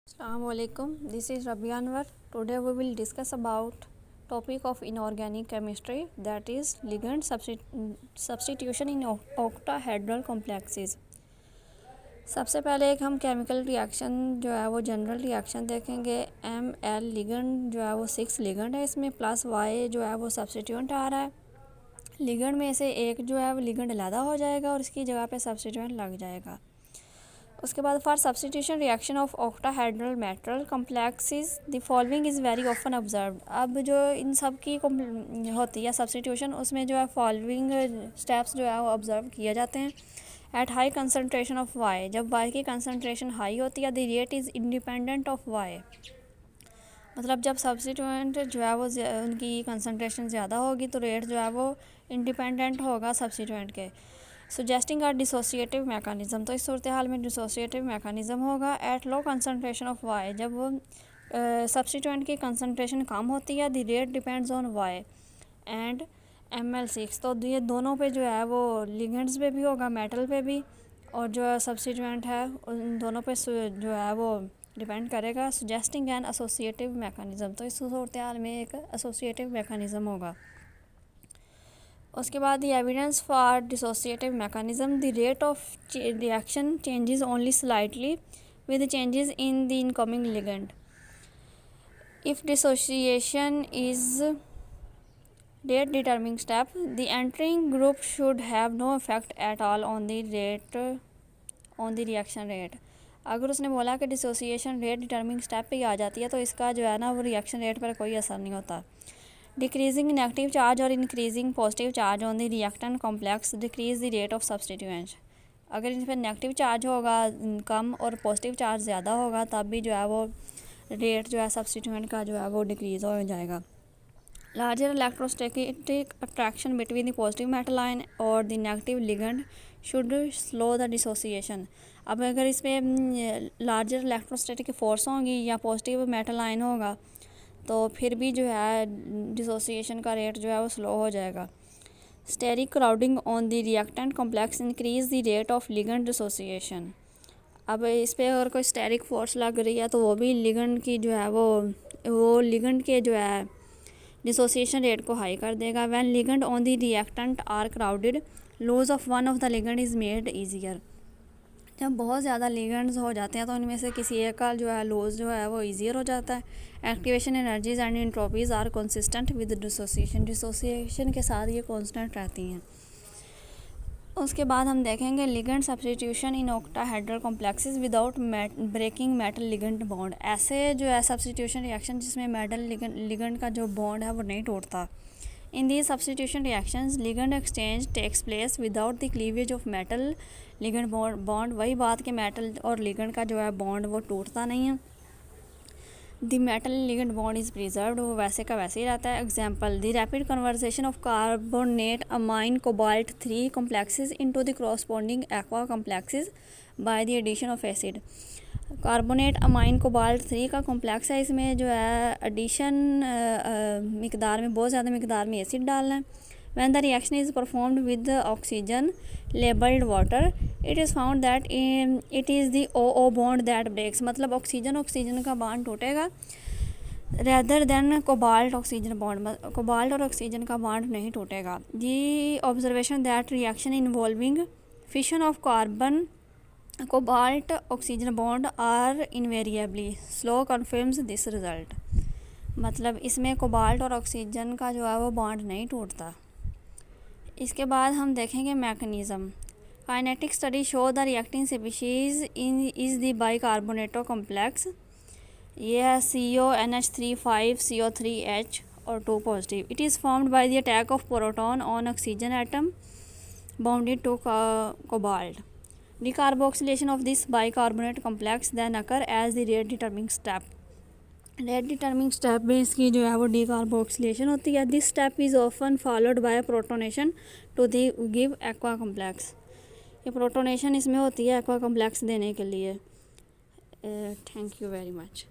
Assalamualaikum. This is Rabia Anwar. Today we will discuss about topic of inorganic chemistry, that is ligand substitution in octahedral complexes. सबसे पहले एक हम chemical reaction जो है वो general reaction देखेंगे। Ml ligand जो है वो 6 लिगेंड है, इसमें प्लस Y जो है वो सब्स्टिट्यूएंट आ रहा है। लिगेंड में से एक जो है वो लिगेंड अलहदा हो जाएगा और इसकी जगह पे सब्स्टिट्यूएंट लग जाएगा। उसके बाद for substitution reaction of octahedral metal complexes the following is very often observed. अब जो इन सब की होती है सब्स्टिट्यूशन, उसमें जो है फॉलोइंग स्टेप्स जो है वो ऑब्जर्व किए जाते हैं। At high concentration of Y, जब वाई की कंसनट्रेशन हाई होती है, the rate is independent of Y. मतलब जब सब्स्टिट्यूएंट जो है वो उनकी कंसनट्रेशन ज़्यादा होगी तो रेट जो है वो इंडिपेंडेंट होगा सब्स्टिट्यूएंट के। सुजेस्टिंग अ डिसोसिएटिव मैकेनिज्म, तो इस सूरत हाल में डिसोसिएटिव मैकेनिज्म होगा। At low concentration of Y, जब वो सब्स्टिट्यूएंट की कंसनट्रेशन कम होती है, the rate depends on Y and Ml6। तो ये दोनों पे जो है वो लिगेंड्स पे भी होगा, मेटल पे भी, और जो सब्स्टिट्यूएंट है उन दोनों पे जो है वो डिपेंड करेगा। सुजेस्टिंग एन एसोसिएटिव मैकेनिज्म, तो इस सूरत हाल में एक एसोसिएटिव मैकेनिज्म होगा। उसके बाद the evidence for dissociative mechanism, the rate of reaction changes only slightly with changes in the incoming ligand. If dissociation is rate determining step, the entering group should have no effect at all on the reaction rate। अगर उसने बोला कि dissociation rate determining step पे ही आ जाती है तो इसका जो है ना वो रिएक्शन रेट पर कोई असर नहीं होता। डिक्रीजिंग नेगेटिव चार्ज और increasing positive charge on the reactant complex decrease the rate of substituent. अगर इन पर नेगेटिव चार्ज होगा कम और पॉजिटिव चार्ज ज़्यादा होगा तब भी जो है वो रेट जो है सब्स्टिट्यूएंट का जो है वो डिक्रीज़ हो जाएगा। Larger electrostatic attraction between the positive metal ion और the negative ligand should slow the dissociation। अब अगर इसमें लार्जर इलेक्ट्रोस्टैटिक फोर्स होंगी या पॉजिटिव मेटल आयन होगा तो फिर भी जो है डिसोसिएशन का रेट जो है वो स्लो हो जाएगा। Steric crowding on the reactant complex increase the rate of ligand dissociation. अब इस पर अगर कोई स्टेरिक फोर्स लग रही है तो वो भी लिगेंड की जो है वो लिगेंड के जो है डिसोसिएशन रेट को हाई कर देगा। When ligand on the reactant are crowded, loss of one of the ligand is made easier. जब बहुत ज़्यादा लिगेंड्स हो जाते हैं तो इनमें से किसी एक का जो है लॉस जो है वो ईजियर हो जाता है। Activation energies and entropies are consistent with dissociation, dissociation के साथ ये कांस्टेंट रहती हैं। उसके बाद हम देखेंगे ligand substitution in octahedral complexes without breaking metal ligand bond. ऐसे जो है सब्स्टिट्यूशन रिएक्शन जिसमें मेटल लिगेंड का जो बॉन्ड है वो नहीं टूटता। In the substitution reactions ligand exchange takes place without the cleavage of metal ligand bond. वही बात कि मेटल और लिगेंड का जो है बॉन्ड वो टूटता नहीं है। The metal ligand bond is preserved, वो वैसे का वैसे ही रहता है। Example, the rapid conversation of carbonate amine cobalt 3 complexes into the corresponding aqua complexes by the addition of acid। Carbonate amine cobalt 3 का कॉम्प्लेक्स है, इसमें जो है एडिशन मिकदार में बहुत ज़्यादा मिकदार में एसिड डालना है। When the reaction is performed with the oxygen labeled water, it is found that it is the OO bond that breaks। मतलब ऑक्सीजन का बॉन्ड टूटेगा rather than cobalt oxygen bond, cobalt और ऑक्सीजन का bond नहीं टूटेगा। The observation that reaction involving fission of carbon cobalt oxygen bond are invariably slow confirms this result। मतलब इसमें cobalt और ऑक्सीजन का जो है वो बॉन्ड नहीं टूटता। इसके बाद हम देखेंगे mechanism. Kinetic study show the reacting species in is the bicarbonato complex. ये है CONH3 5CO3H और 2 positive. It is formed by the attack of proton on oxygen atom bounded to cobalt. Decarboxylation of this bicarbonate complex then occur as the rate determining step. Rate determining step में इसकी जो है वो decarboxylation होती है। This step is often followed by protonation to the give aqua complex. ये protonation इसमें होती है एक्वा कॉम्प्लेक्स देने के लिए। Thank you very much.